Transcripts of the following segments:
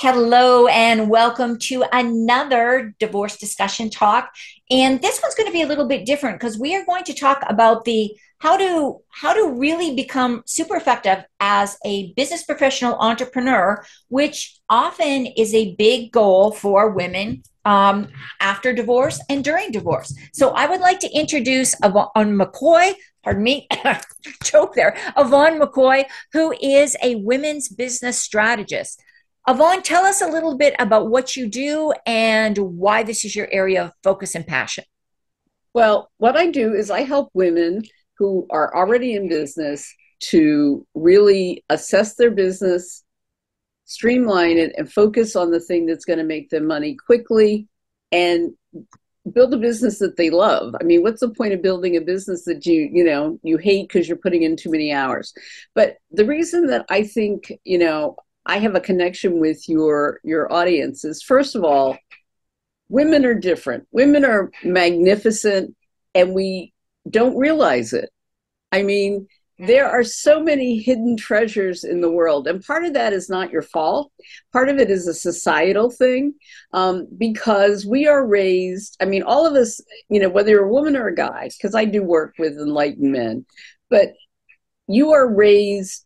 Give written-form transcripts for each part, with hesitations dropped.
Hello and welcome to another divorce discussion talk. And this one's going to be a little bit different because we are going to talk about the how to really become super effective as a business professional entrepreneur, which often is a big goal for women after divorce and during divorce. So I would like to introduce Yvonne McCoy. Pardon me, joke there. Yvonne McCoy, who is a women's business strategist. Yvonne, tell us a little bit about what you do and why this is your area of focus and passion. Well, what I do is I help women who are already in business to really assess their business, streamline it, and focus on the thing that's going to make them money quickly and build a business that they love. I mean, what's the point of building a business that you hate because you're putting in too many hours? But the reason that I think, I have a connection with your audience is, first of all, women are different. Women are magnificent, and we don't realize it. I mean, there are so many hidden treasures in the world, and part of that is not your fault. Part of it is a societal thing, because we are raised, I mean, all of us, whether you're a woman or a guy, because I do work with enlightened men, but you are raised,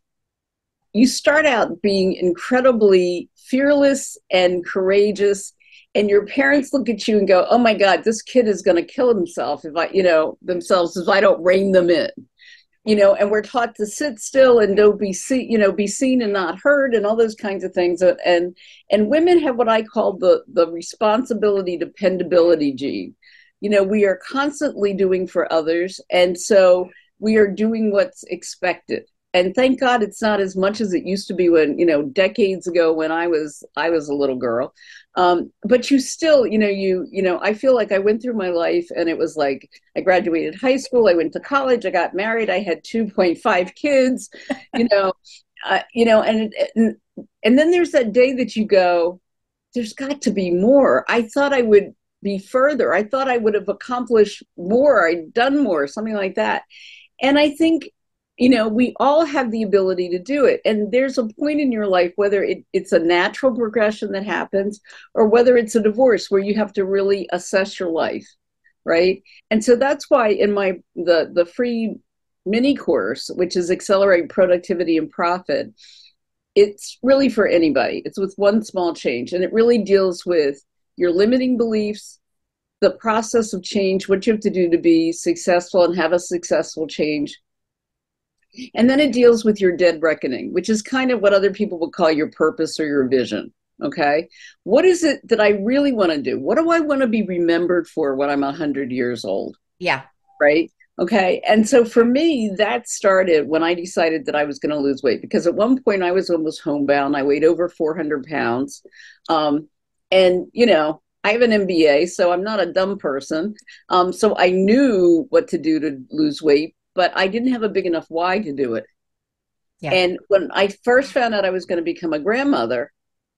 you start out being incredibly fearless and courageous, and your parents look at you and go, "Oh my God, this kid is going to kill himself if I don't rein them in." And we're taught to sit still and don't be seen and not heard, and all those kinds of things. And women have what I call the responsibility dependability gene. We are constantly doing for others, and so we are doing what's expected. And thank God it's not as much as it used to be when, decades ago when I was a little girl. But you still, I feel like I went through my life, and it was like I graduated high school, I went to college, I got married, I had 2.5 kids, you know, and then there's that day that you go, there's got to be more. I thought I would be further. I thought I would have accomplished more. I'd done more, something like that. And I think, we all have the ability to do it. And there's a point in your life, whether it's a natural progression that happens or whether it's a divorce where you have to really assess your life, right? And so that's why in the free mini course, which is Accelerate Productivity and Profit, it's really for anybody. It's with one small change. And it really deals with your limiting beliefs, the process of change, what you have to do to be successful and have a successful change. And then it deals with your dead reckoning, which is kind of what other people would call your purpose or your vision. Okay. What is it that I really want to do? What do I want to be remembered for when I'm 100 years old? Yeah. Right. Okay. And so for me, that started when I decided that I was going to lose weight, because at one point I was almost homebound. I weighed over 400 pounds. And, I have an MBA, so I'm not a dumb person. So I knew what to do to lose weight, but I didn't have a big enough why to do it. Yeah. And when I first found out I was going to become a grandmother,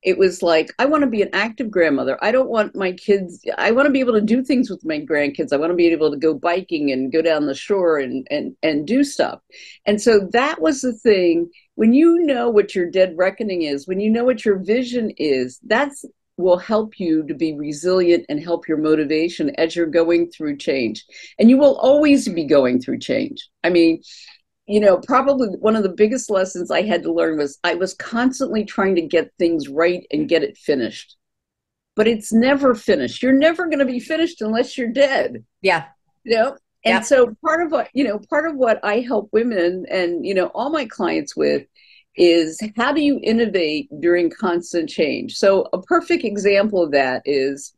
it was like, I want to be an active grandmother. I don't want my kids, I want to be able to do things with my grandkids. I want to be able to go biking and go down the shore and do stuff. And so that was the thing. When you know what your dead reckoning is, when you know what your vision is, that's will help you to be resilient and help your motivation as you're going through change. And you will always be going through change. I mean, probably one of the biggest lessons I had to learn was I was constantly trying to get things right and get it finished. But it's never finished. You're never going to be finished unless you're dead. Yeah. You know? And Yeah. so part of what I help women and, all my clients with is, how do you innovate during constant change? So a perfect example of that is,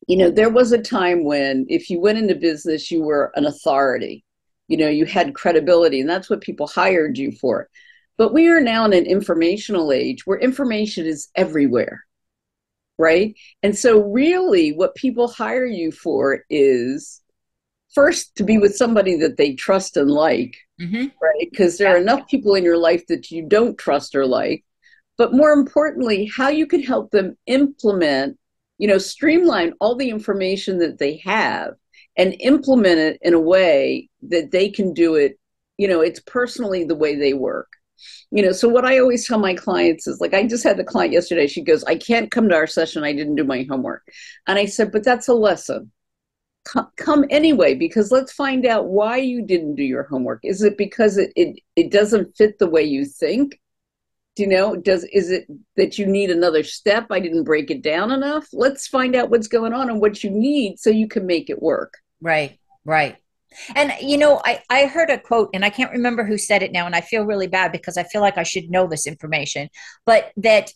there was a time when if you went into business, you were an authority. You had credibility, and that's what people hired you for. But we are now in an informational age where information is everywhere, right? And so really what people hire you for is first to be with somebody that they trust and like, Hmm. right? Because there are Yeah. enough people in your life that you don't trust or like. But more importantly, how you can help them implement, streamline all the information that they have and implement it in a way that they can do it, it's personally the way they work. So what I always tell my clients is like, I just had the client yesterday. She goes, I can't come to our session. I didn't do my homework. And I said, but that's a lesson. Come anyway, because let's find out why you didn't do your homework. Is it because it doesn't fit the way you think? Is it that you need another step? I didn't break it down enough. Let's find out what's going on and what you need so you can make it work. Right, right. And I heard a quote, and I can't remember who said it now, and I feel really bad because I feel like I should know this information, but that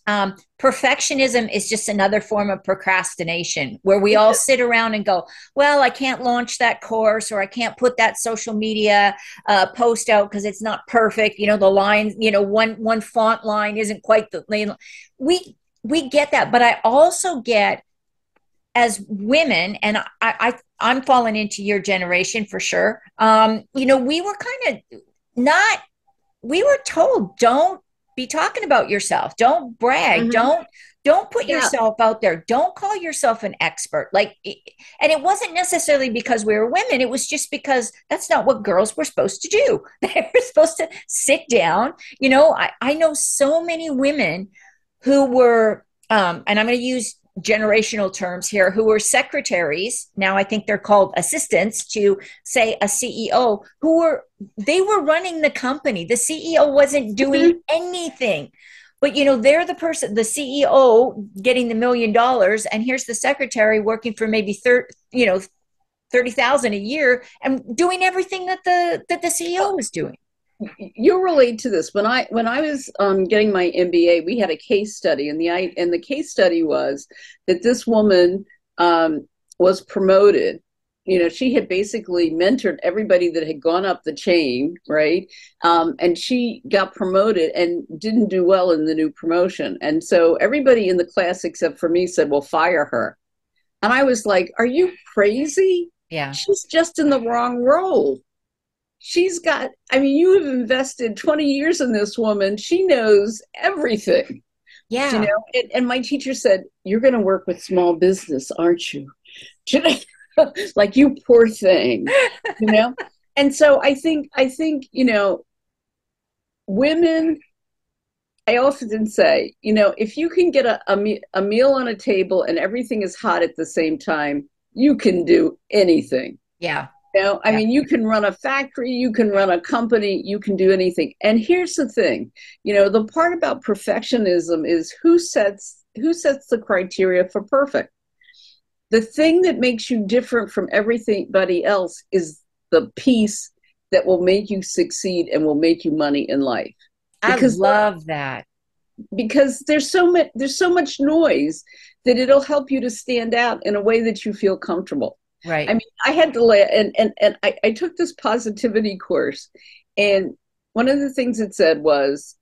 perfectionism is just another form of procrastination, where we all sit around and go, well, I can't launch that course, or I can't put that social media post out because it's not perfect. The line, one font line isn't quite the lane. We get that, but I also get, as women, and I'm falling into your generation for sure. We were kind of not. We were told, don't be talking about yourself. Don't brag. Mm-hmm. Don't put Yeah. yourself out there. Don't call yourself an expert. And it wasn't necessarily because we were women. It was just because that's not what girls were supposed to do. They were supposed to sit down. I know so many women who were, and I'm going to use generational terms here, who were secretaries. Now I think they're called assistants to, say, a CEO, they were running the company. The CEO wasn't doing anything. But they're the person, the CEO getting the $1 million, and here's the secretary working for maybe 30,000 a year and doing everything that the CEO was doing. You'll relate to this. When I was getting my MBA, we had a case study, and the case study was that this woman was promoted. She had basically mentored everybody that had gone up the chain, right? And she got promoted and didn't do well in the new promotion. And so everybody in the class except for me said, "Well, fire her." And I was like, "Are you crazy? Yeah. She's just in the wrong role. You have invested 20 years in this woman. She knows everything." Yeah. And my teacher said, "You're going to work with small business, aren't you?" Like, you poor thing. And so I think, women, I often say, if you can get a meal on a table and everything is hot at the same time, you can do anything. Yeah. You can run a factory, you can run a company, you can do anything. And here's the thing, the part about perfectionism is who sets the criteria for perfect. The thing that makes you different from everybody else is the piece that will make you succeed and will make you money in life. I love that. Because there's so much noise that it'll help you to stand out in a way that you feel comfortable. Right. I had to I took this positivity course, and one of the things it said was,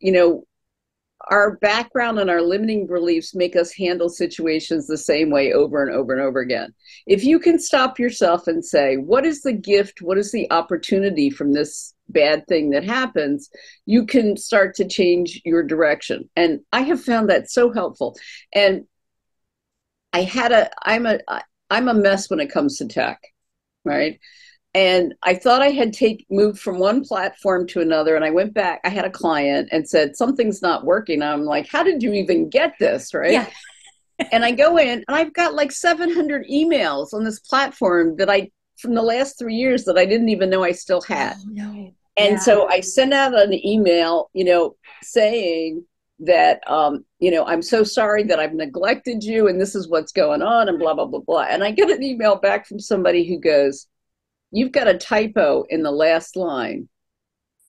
our background and our limiting beliefs make us handle situations the same way over and over and over again. If you can stop yourself and say, what is the gift? What is the opportunity from this bad thing that happens? You can start to change your direction. And I have found that so helpful. And I'm a mess when it comes to tech, right? And I thought I had moved from one platform to another. And I went back, I had a client and said, something's not working. I'm like, how did you even get this? Right. Yeah. And I go in and I've got like 700 emails on this platform from the last 3 years that I didn't even know I still had. Oh, no. And so I sent out an email, saying that, I'm so sorry that I've neglected you and this is what's going on and blah, blah, blah, blah. And I get an email back from somebody who goes, you've got a typo in the last line.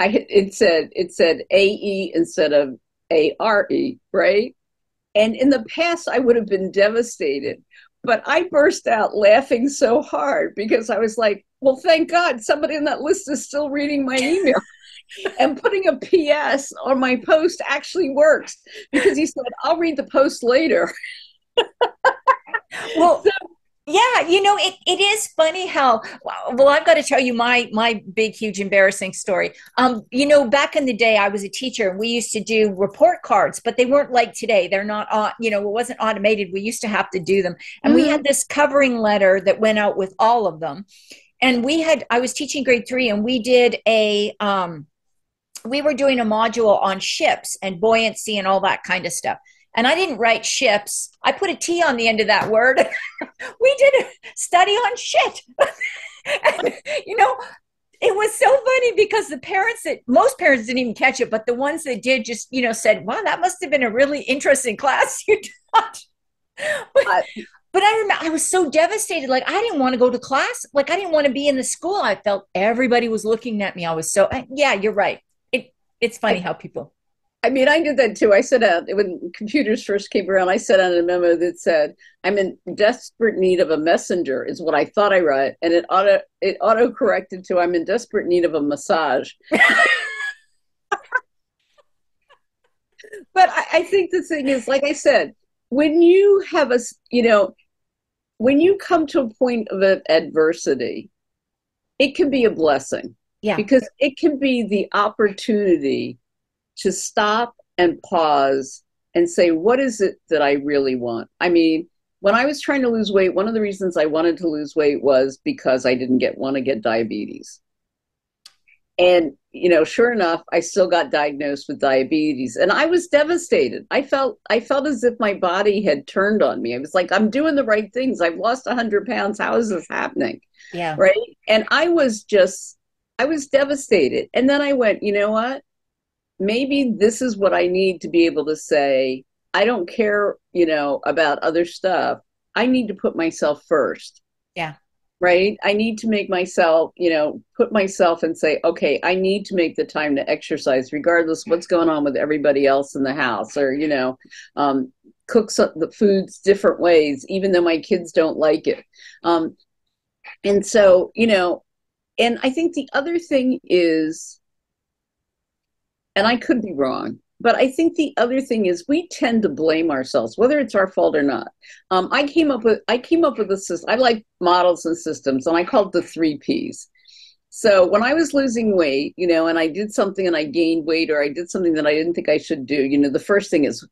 It said AE instead of ARE, right? And in the past, I would have been devastated. But I burst out laughing so hard because I was like, well, thank God somebody on that list is still reading my email. And putting a PS on my post actually works, because he said, I'll read the post later. Well, yeah, it is funny how, well, I've got to tell you my big, huge, embarrassing story. Back in the day, I was a teacher and we used to do report cards, but they weren't like today. They're not on, it wasn't automated. We used to have to do them. And we had this covering letter that went out with all of them. And I was teaching grade 3, and we did we were doing a module on ships and buoyancy and all that kind of stuff. And I didn't write ships. I put a T on the end of that word. We did a study on shit. And, you know, it was so funny because the parents that most parents didn't even catch it, but the ones that did just, said, wow, that must have been a really interesting class you taught. But, I, but I remember I was so devastated. Like, I didn't want to go to class. Like, I didn't want to be in the school. I felt everybody was looking at me. I was so, yeah, you're right. It's funny I, how people. I mean, I did that too. I sent out, when computers first came around, I sent out a memo that said, I'm in desperate need of a messenger, is what I thought I wrote. And it auto corrected to, I'm in desperate need of a massage. But I think the thing is, like I said, when you have when you come to a point of adversity, it can be a blessing Yeah. because it can be the opportunity to stop and pause and say, what is it that I really want? I mean, when I was trying to lose weight, one of the reasons I wanted to lose weight was because I didn't want to get diabetes. And, sure enough, I still got diagnosed with diabetes and I was devastated. I felt as if my body had turned on me. I was like, I'm doing the right things. I've lost 100 pounds. How is this happening? Yeah. Right. And I was devastated. And then I went, you know what? Maybe this is what I need to be able to say, I don't care, about other stuff. I need to put myself first. Yeah. Right. I need to make myself, put myself and say, okay, I need to make the time to exercise, regardless of what's going on with everybody else in the house, or, cook the foods different ways, even though my kids don't like it. And so, and I think the other thing is, and I could be wrong, but I think the other thing is we tend to blame ourselves, whether it's our fault or not. I came up with a system. I like models and systems, and I called it the 3 Ps. So when I was losing weight, and I did something and I gained weight, or I did something that I didn't think I should do, the first thing is,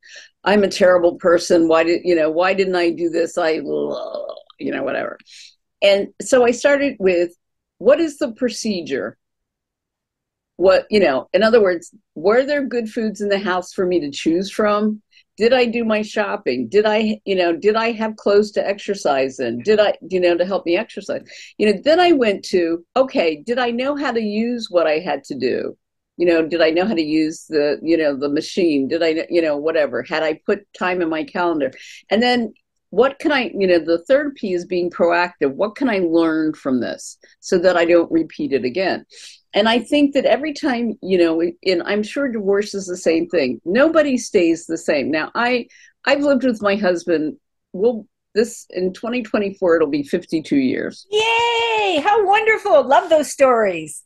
I'm a terrible person. Why didn't I do this? Whatever. And so I started with, what is the procedure? In other words, were there good foods in the house for me to choose from? Did I do my shopping? Did I have clothes to exercise in? Did I, to help me exercise? Then I went to, okay, did I know how to use what I had to do? Did I know how to use the machine? Did I, whatever, had I put time in my calendar? And then what can I, the third P is being proactive. What can I learn from this so that I don't repeat it again? And I think that every time, and I'm sure divorce is the same thing. Nobody stays the same. Now, I've lived with my husband. This in 2024, it'll be 52 years. Yay! How wonderful. Love those stories.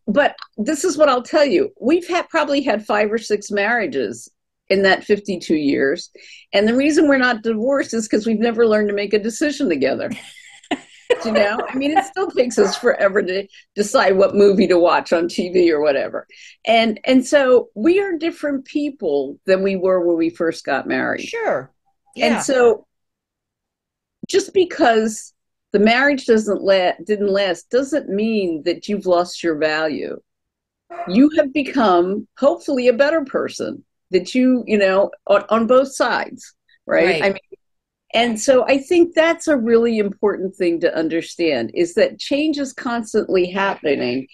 But this is what I'll tell you. We've probably had 5 or 6 marriages in that 52 years. And the reason we're not divorced is because we've never learned to make a decision together. I mean, it still takes us forever to decide what movie to watch on TV or whatever. And so we are different people than we were when we first got married. Sure. And Yeah. so just because the marriage didn't last doesn't mean that you've lost your value. You have become hopefully a better person that on both sides, right? I Right. mean, and so I think that's a really important thing to understand, is that change is constantly happening.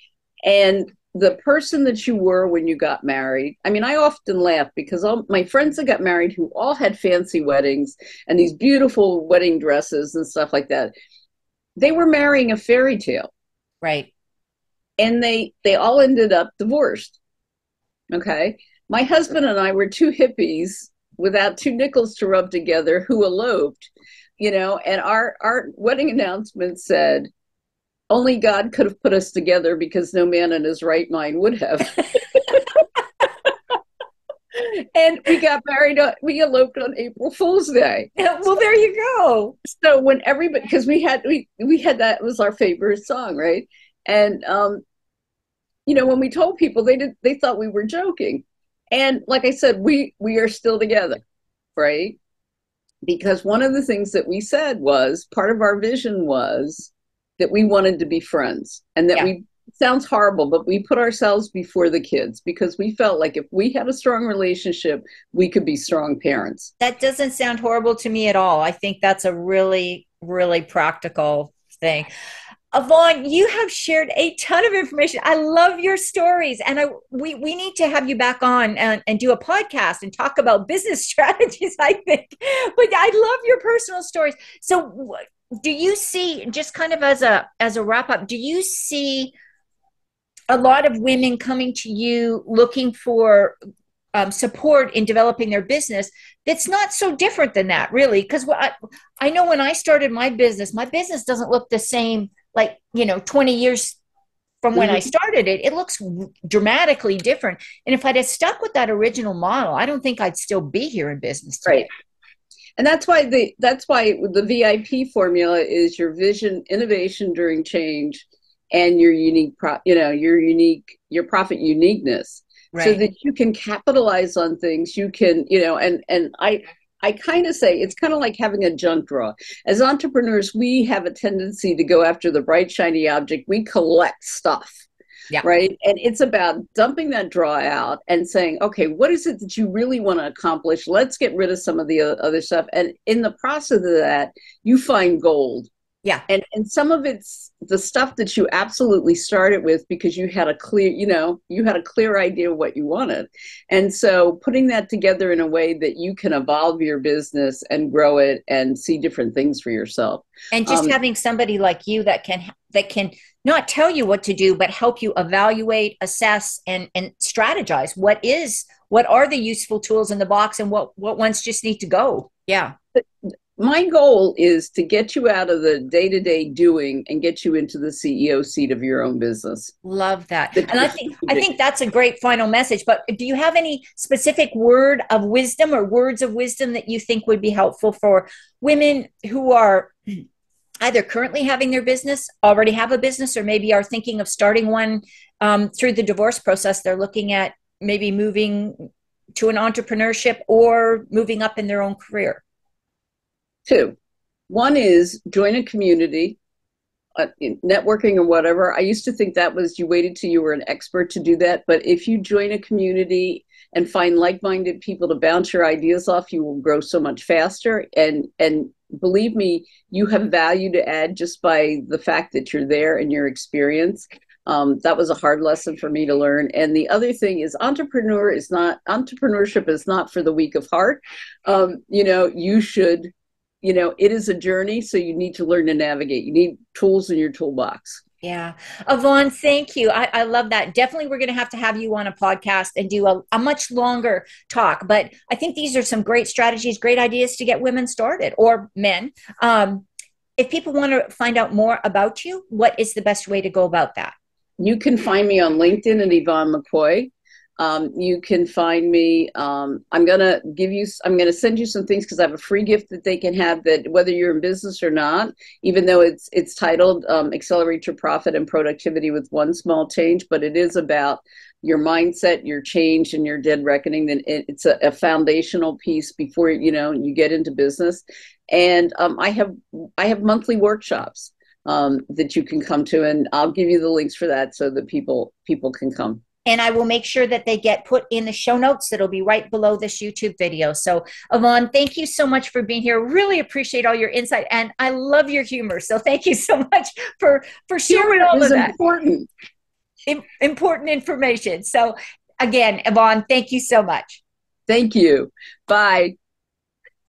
And the person that you were when you got married, I mean, I often laugh because all my friends that got married, who all had fancy weddings and these beautiful wedding dresses and stuff like that, they were marrying a fairy tale. Right. And they all ended up divorced. Okay. My husband and I were 2 hippies without 2 nickels to rub together who eloped, and our wedding announcement said, only God could have put us together because no man in his right mind would have. And we got married, we eloped on April Fool's Day. Well, there you go. So when everybody, because we had that was our favorite song, right? And when we told people, they thought we were joking. And like I said, we are still together, right? Because one of the things that we said was, part of our vision was that we wanted to be friends, and that Yeah. we sounds horrible, but we put ourselves before the kids because we felt like if we had a strong relationship, we could be strong parents. That doesn't sound horrible to me at all. I think that's a really, really practical thing. Yvonne, you have shared a ton of information. I love your stories, and we need to have you back on and do a podcast and talk about business strategies, I think. But I love your personal stories. So, do you see, just kind of as a wrap up, do you see a lot of women coming to you looking for support in developing their business that's not so different than that, really? Because I know when I started my business doesn't look the same, like, 20 years from when I Mhm. started it. It looks dramatically different. And if I'd have stuck with that original model, I don't think I'd still be here in business today. Right. And that's why the VIP formula is your vision, innovation during change, and your your profit uniqueness, so Right. that you can capitalize on things. You can, and I kind of say it's kind of like having a junk drawer. As entrepreneurs, we have a tendency to go after the bright shiny object. We collect stuff, Yeah. right? And it's about dumping that draw out and saying, okay, what is it that you really want to accomplish? Let's get rid of some of the other stuff. And in the process of that, you find gold. Yeah. And some of it's the stuff that you absolutely started with because you had a clear, you had a clear idea of what you wanted. And so putting that together in a way that you can evolve your business and grow it and see different things for yourself. And just Um, having somebody like you that can not tell you what to do, but help you evaluate, assess, and strategize what are the useful tools in the box, and what ones just need to go. Yeah. my goal is to get you out of the day-to-day doing and get you into the CEO seat of your own business. Love that. That And I you're think I strategic. think that's a great final message. But do you have any specific word of wisdom or words of wisdom that you think would be helpful for women who are either currently having their business, already have a business, or maybe are thinking of starting one through the divorce process? They're looking at maybe moving to an entrepreneurship or moving up in their own career. Two. One is join a community, networking or whatever. I used to think that was you waited till you were an expert to do that. But if you join a community and find like-minded people to bounce your ideas off, you will grow so much faster. And believe me, you have value to add just by the fact that you're there and your experience. That was a hard lesson for me to learn. And the other thing is entrepreneurship is not for the weak of heart. You should, it is a journey, so you need to learn to navigate. You need tools in your toolbox. Yeah. Yvonne, thank you. I love that. Definitely, we're going to have you on a podcast and do a much longer talk. But I think these are some great strategies, great ideas to get women started, or men. If people want to find out more about you, what is the best way to go about that? You can find me on LinkedIn at Yvonne McCoy. You can find me. I'm gonna send you some things because I have a free gift that they can have, that whether you're in business or not, even though it's titled Accelerate Your Profit and Productivity with One Small Change, but it is about your mindset, your change, and your dead reckoning. Then it's a foundational piece before you get into business. And I have monthly workshops that you can come to, and I'll give you the links for that so that people can come. And I will make sure that they get put in the show notes that'll be right below this YouTube video. So, Yvonne, thank you so much for being here. Really appreciate all your insight, and I love your humor. So, thank you so much for sharing Humor all is of that important. important information. So, again, Yvonne, thank you so much. Thank you. Bye.